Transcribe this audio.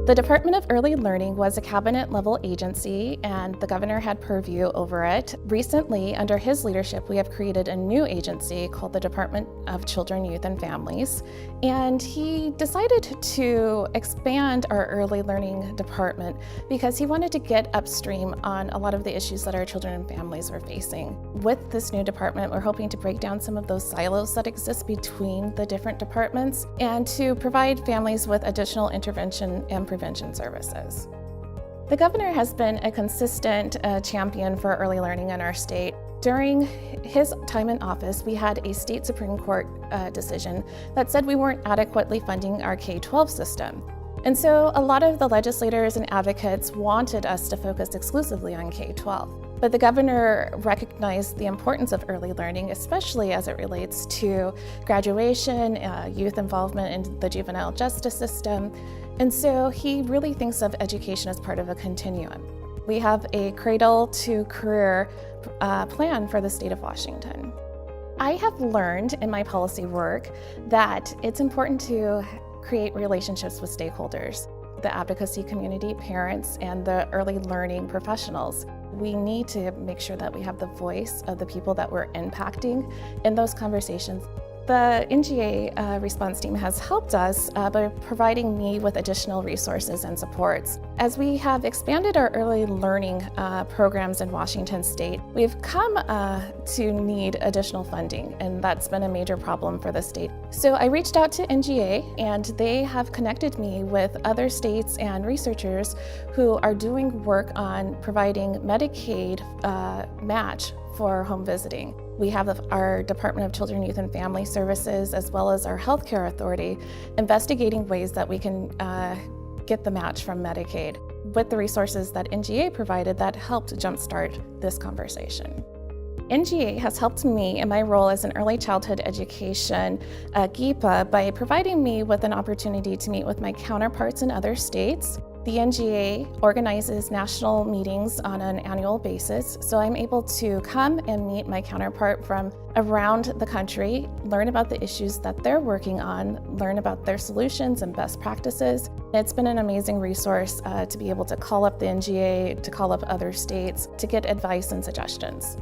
The Department of Early Learning was a cabinet-level agency, and the governor had purview over it. Recently, under his leadership, we have created a new agency called the Department of Children, Youth, and Families, and he decided to expand our early learning department because he wanted to get upstream on a lot of the issues that our children and families were facing. With this new department, we're hoping to break down some of those silos that exist between the different departments and to provide families with additional intervention and prevention services. The governor has been a consistent champion for early learning in our state. During his time in office, we had a state Supreme Court decision that said we weren't adequately funding our K-12 system. And so a lot of the legislators and advocates wanted us to focus exclusively on K-12. But the governor recognized the importance of early learning, especially as it relates to graduation, youth involvement in the juvenile justice system. And so he really thinks of education as part of a continuum. We have a Cradle to Career plan for the state of Washington. I have learned in my policy work that it's important to create relationships with stakeholders, the advocacy community, parents, and the early learning professionals. We need to make sure that we have the voice of the people that we're impacting in those conversations. The NGA response team has helped us by providing me with additional resources and supports. As we have expanded our early learning programs in Washington state, we've come to need additional funding, and that's been a major problem for the state. So I reached out to NGA, and they have connected me with other states and researchers who are doing work on providing Medicaid match for home visiting. We have our Department of Children, Youth, and Family Services, as well as our Healthcare Authority, investigating ways that we can get the match from Medicaid. With the resources that NGA provided, that helped jumpstart this conversation. NGA has helped me in my role as an early childhood education GIPA by providing me with an opportunity to meet with my counterparts in other states. The NGA organizes national meetings on an annual basis, so I'm able to come and meet my counterpart from around the country, learn about the issues that they're working on, learn about their solutions and best practices. It's been an amazing resource to be able to call up the NGA, to call up other states, to get advice and suggestions.